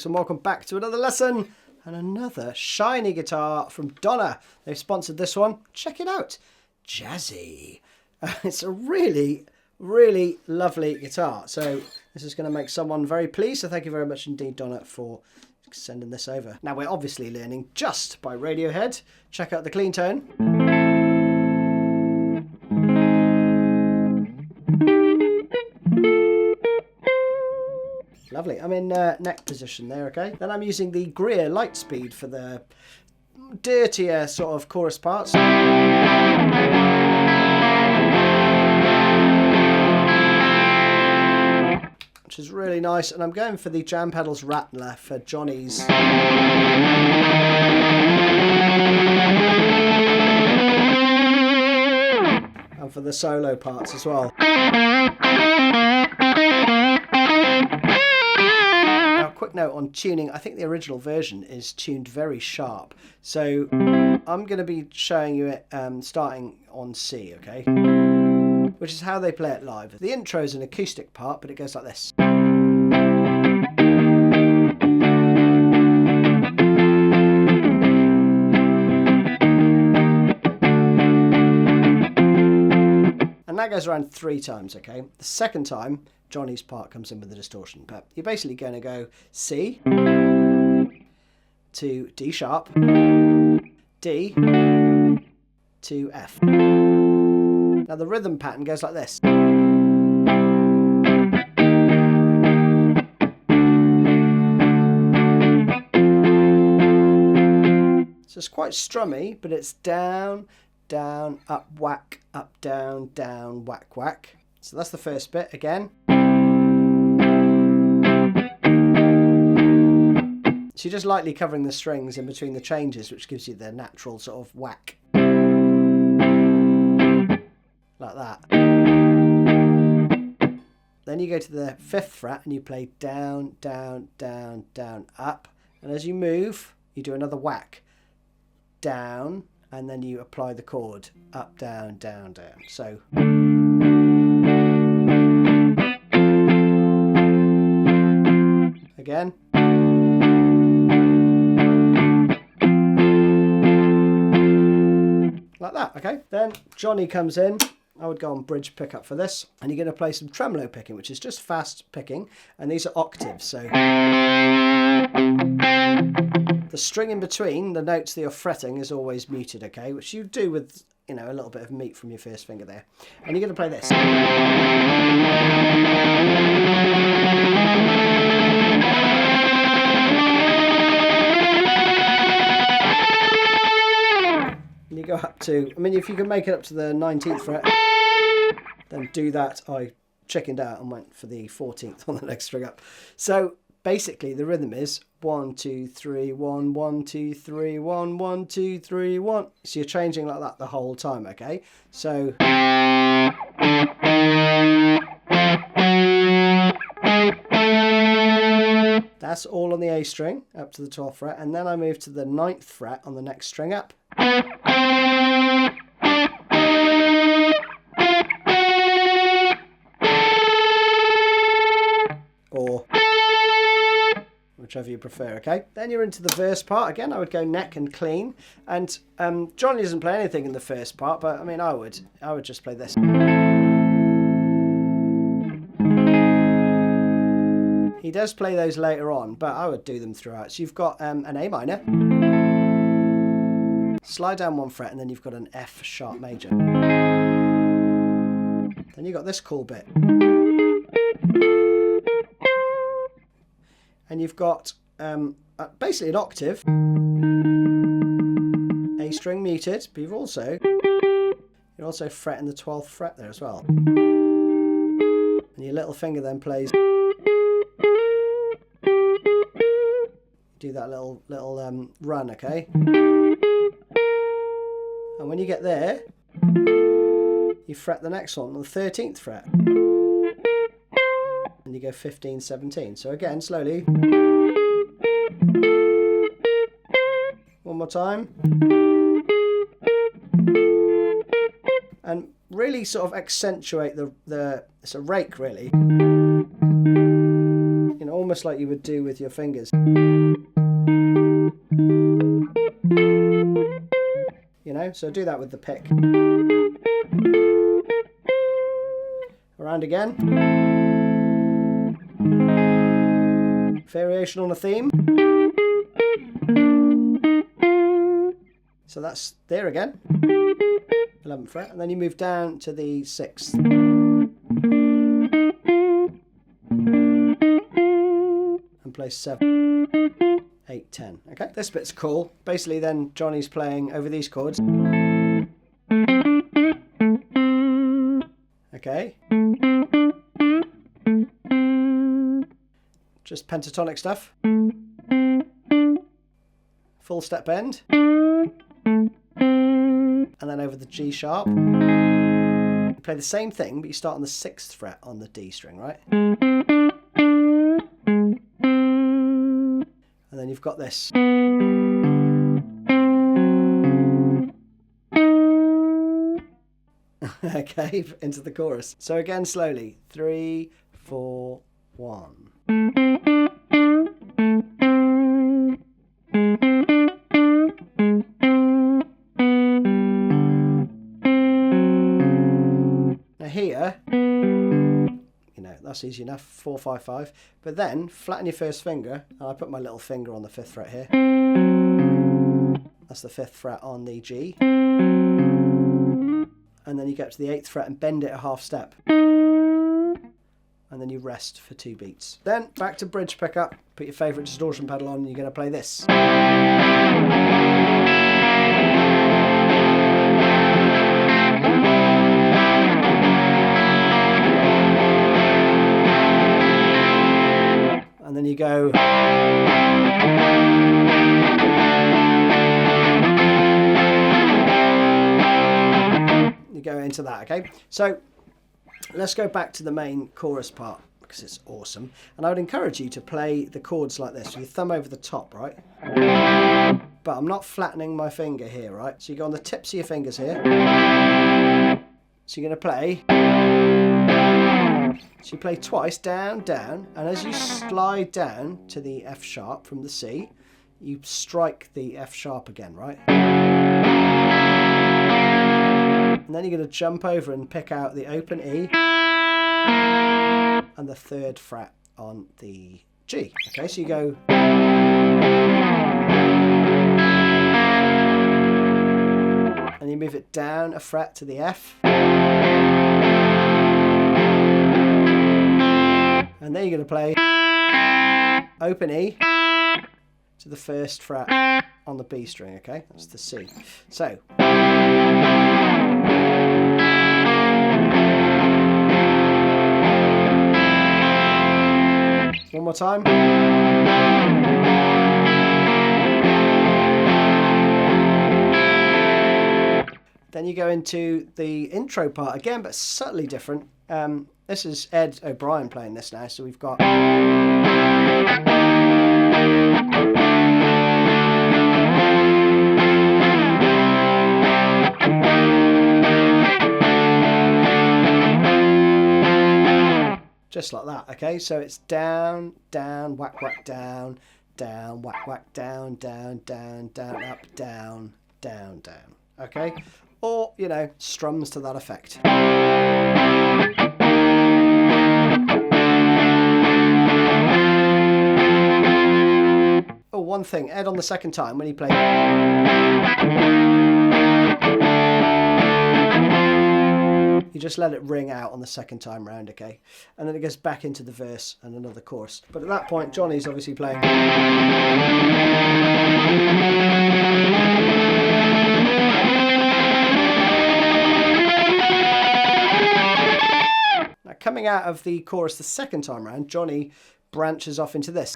folks, and welcome back to another lesson and another shiny guitar from Donna. They've sponsored this one. Check it out. Jazzy. It's a really, really lovely guitar. So this is going to make someone very pleased. So thank you very much indeed, Donna, for sending this over. Now, we're obviously learning Just by Radiohead. Check out the clean tone. Lovely. I'm in neck position there, okay? Then I'm using the Greer Lightspeed for the dirtier sort of chorus parts. Which is really nice. And I'm going for the Jam Pedals Rattler for Johnny's. And for the solo parts as well. Quick note on tuning, I think the original version is tuned very sharp, so I'm going to be showing you it starting on C, okay, which is how they play it live. The intro is an acoustic part, but it goes like this. And that goes around 3 times, okay? The second time, Johnny's part comes in with the distortion, but you're basically going to go C to D sharp, D to F. Now the rhythm pattern goes like this. So it's quite strummy, but it's down, down, up, whack, down, whack, whack. So that's the first bit again. So you're just lightly covering the strings in between the changes, which gives you the natural sort of whack. Like that. Then you go to the 5th fret and you play down, down, down, down, up. And as you move, you do another whack. Down, and then you apply the chord. Up, down, down, down. So... Again. Like that, okay? Then Johnny comes in. I would go on bridge pickup for this. And you're going to play some tremolo picking, which is just fast picking. And these are octaves, so... The string in between the notes that you're fretting is always muted, okay? Which you do with, you know, a little bit of meat from your first finger there. And you're going to play this. And you go up to, I mean, if you can make it up to the 19th fret, then do that. I chickened out and went for the 14th on the next string up. So basically the rhythm is 1, 2, 3, 1, 1, 2, 3, 1, 1, 2, 3, 1. So you're changing like that the whole time, okay? So that's all on the A string up to the 12th fret, and then I move to the 9th fret on the next string up. Or whichever you prefer, okay? Then you're into the verse part. Again, I would go neck and clean. And Johnny doesn't play anything in the first part, but I mean, I would just play this. He does play those later on, but I would do them throughout. So you've got an A minor, slide down 1 fret, and then you've got an F sharp major. Then you've got this cool bit. And you've got basically an octave, A string muted, but you're also fretting the 12th fret there as well. And your little finger then plays. Do that little run, okay? And when you get there, you fret the next one on the 13th fret. And you go 15, 17. So again, slowly. One more time. And really sort of accentuate the it's a rake really. You know, almost almost like you would do with your fingers. You know, so do that with the pick. Around again. Variation on a theme. So that's there again. 11th fret, and then you move down to the 6th. And play 7, 8, 10. Okay, this bit's cool. Basically then Johnny's playing over these chords. Okay. Just pentatonic stuff. Full step bend. And then over the G sharp. You play the same thing, but you start on the 6th fret on the D string, right? And then you've got this. Okay, into the chorus. So again, slowly. 3, 4, 1. Now here, you know, that's easy enough, 4, 5, 5. But then flatten your first finger, and I put my little finger on the 5th fret here. That's the 5th fret on the G. And then you get to the 8th fret and bend it a half step. And then you rest for 2 beats. Then back to bridge pickup, put your favourite distortion pedal on, and you're going to play this. And then you go. You go into that, okay? So let's go back to the main chorus part because it's awesome. And I would encourage you to play the chords like this with your thumb over the top, right? But I'm not flattening my finger here, right? So you go on the tips of your fingers here. So you're going to play. So you play twice, down, down, and as you slide down to the F sharp from the C, you strike the F sharp again, right? And then you're going to jump over and pick out the open E and the 3rd fret on the G. Okay, so you go. And you move it down a fret to the F. And then you're going to play open E to the 1st fret on the B string, okay? That's the C. So. One more time. Then you go into the intro part again, but subtly different. This is Ed O'Brien playing this now, so we've got. Just like that, okay? So it's down, down, whack, whack, down, down, whack, whack, down, down, down, down, up, down, down, down, okay? Or, you know, strums to that effect. Oh, one thing, Ed on the second time when he played. You just let it ring out on the second time round, okay? And then it goes back into the verse and another chorus. But at that point, Johnny's obviously playing. Now, coming out of the chorus the second time round, Johnny branches off into this.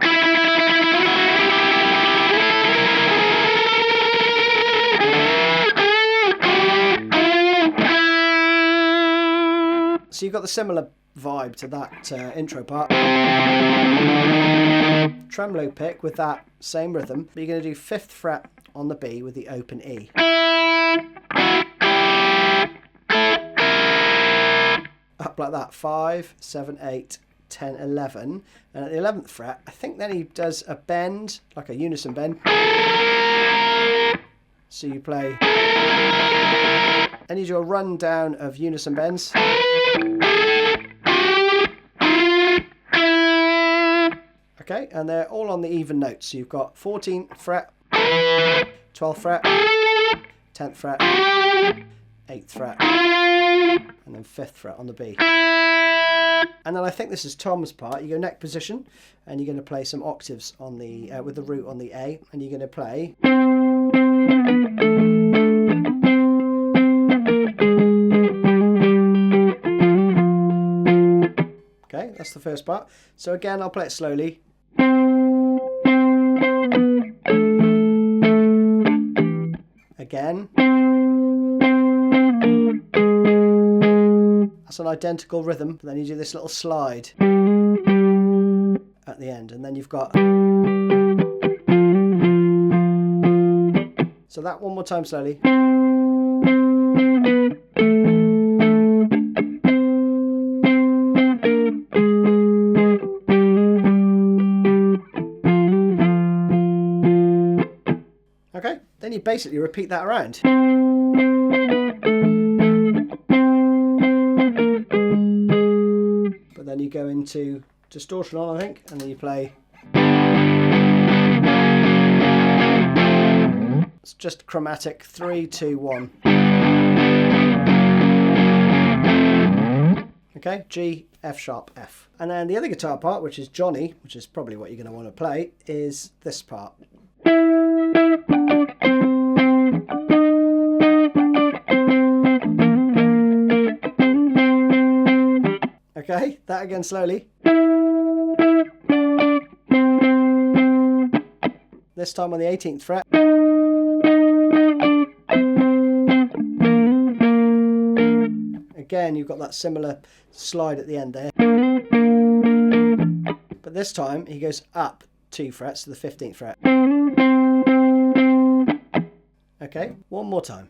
So you've got the similar vibe to that intro part. Tremolo pick with that same rhythm, but you're going to do 5th fret on the B with the open E. Up like that, 5, 7, 8, 10, 11. And at the 11th fret, I think then he does a bend, like a unison bend. So you play... Then you do a rundown of unison bends. Okay, and they're all on the even notes. So you've got 14th fret, 12th fret, 10th fret, 8th fret, and then 5th fret on the B. And then I think this is Tom's part. You go neck position, and you're going to play some octaves on the with the root on the A, and you're going to play. Okay, that's the first part. So again, I'll play it slowly. Again. That's an identical rhythm, but then you do this little slide at the end, and then you've got... So that one more time slowly. Okay, then you basically repeat that around. But then you go into distortion on, I think, and then you play. It's just chromatic 3, 2, 1. Okay, G, F sharp, F. And then the other guitar part, which is Johnny, which is probably what you're going to want to play, is this part. Okay, that again slowly. This time on the 18th fret. Again, you've got that similar slide at the end there. But this time he goes up 2 frets to the 15th fret. Okay, one more time.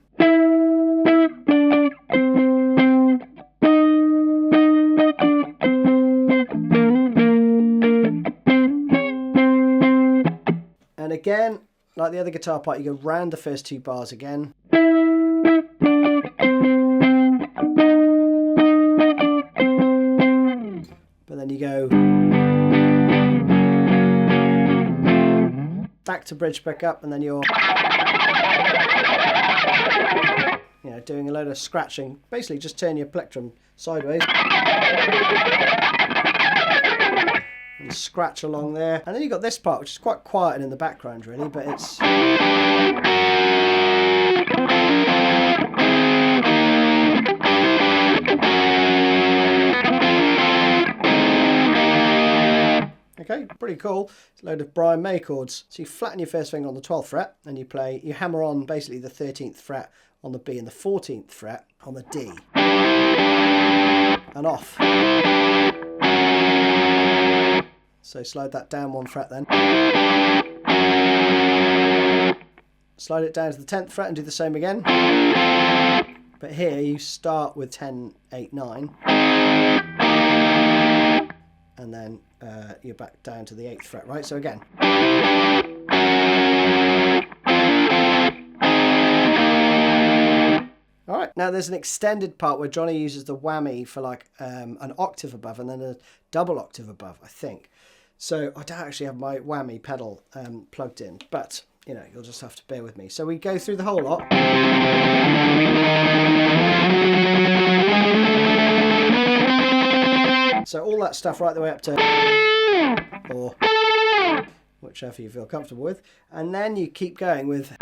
And again, like the other guitar part, you go round the first 2 bars again. But then you go back to bridge pickup, and then you're doing a load of scratching. Basically just turn your plectrum sideways and scratch along there. And then you've got this part, which is quite quiet in the background really, but it's... Okay, pretty cool. It's a load of Brian May chords. So you flatten your first finger on the 12th fret, and you hammer on basically the 13th fret on the B and the 14th fret on the D. And off. So slide that down 1 fret then. Slide it down to the 10th fret and do the same again. But here you start with 10, 8, 9. And then you're back down to the 8th fret, right? So again. Alright, now there's an extended part where Johnny uses the whammy for like an octave above and then a double octave above, I think. So I don't actually have my whammy pedal plugged in, but you'll just have to bear with me. So we go through the whole lot. So all that stuff right the way up to, or whichever you feel comfortable with. And then you keep going with...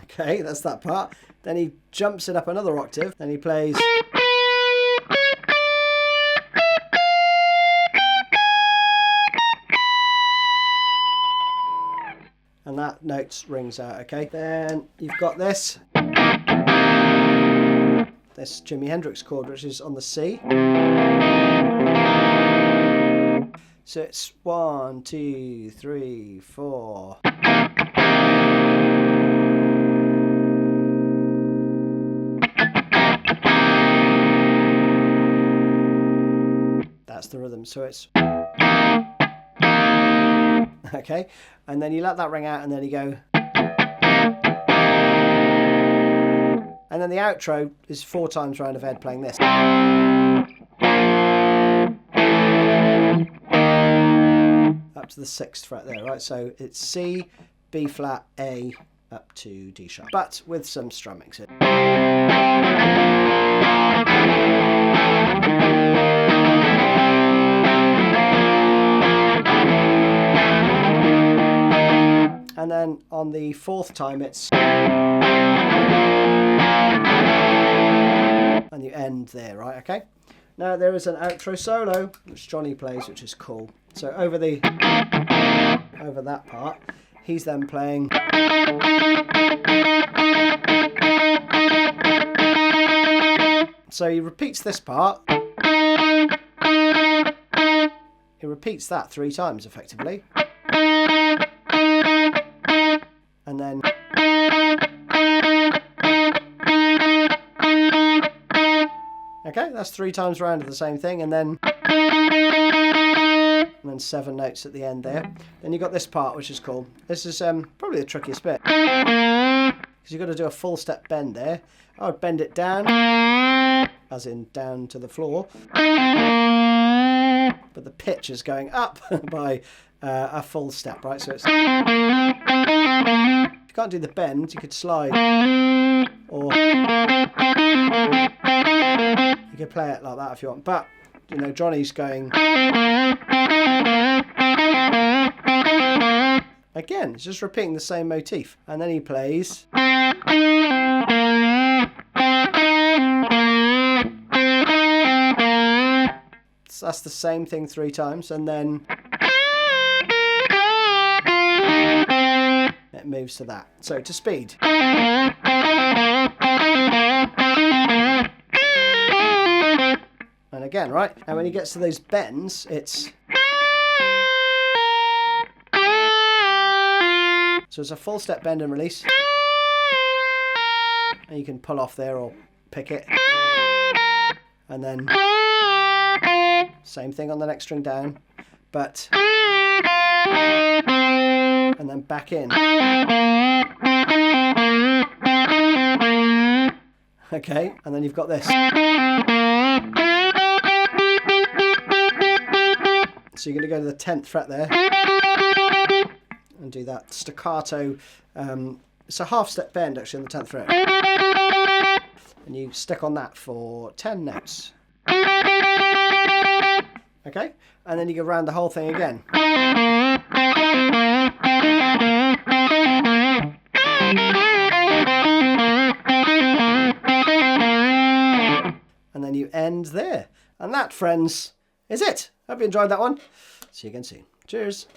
Okay, that's that part. Then he jumps it up another octave. Then he plays... And that note rings out, okay? Then you've got this Jimi Hendrix chord, which is on the C. So it's 1, 2, 3, 4. That's the rhythm. So it's... Okay, and then you let that ring out and then you go... And then the outro is 4 times round of Ed playing this. Up to the 6th fret there, right? So it's C, B flat, A, up to D sharp, but with some strumming. So and then on the 4th time it's... And you end there, right? Okay. Now there is an outro solo which Johnny plays, which is cool. So over that part, he's then playing. So he repeats this part. He repeats that 3 times effectively. And then... Okay, that's 3 times round of the same thing, and then 7 notes at the end there. Then you've got this part, which is cool. This is probably the trickiest bit, because you've got to do a full step bend there. I would bend it down, as in down to the floor, but the pitch is going up by a full step, right? So it's... If you can't do the bend, you could slide, or... You could play it like that if you want, but you know, Johnny's going again, it's just repeating the same motif, and then he plays, so that's the same thing 3 times, and then it moves to that. So to speed. And again, right? And when he gets to those bends, it's... So it's a full step bend and release. And you can pull off there or pick it. And then... Same thing on the next string down. But... And then back in. Okay, and then you've got this. So you're going to go to the 10th fret there and do that staccato. It's a half step bend actually on the 10th fret. And you stick on that for 10 notes. Okay, and then you go around the whole thing again. And then you end there. And that, friends, is it. Hope you enjoyed that one. See you again soon. Cheers.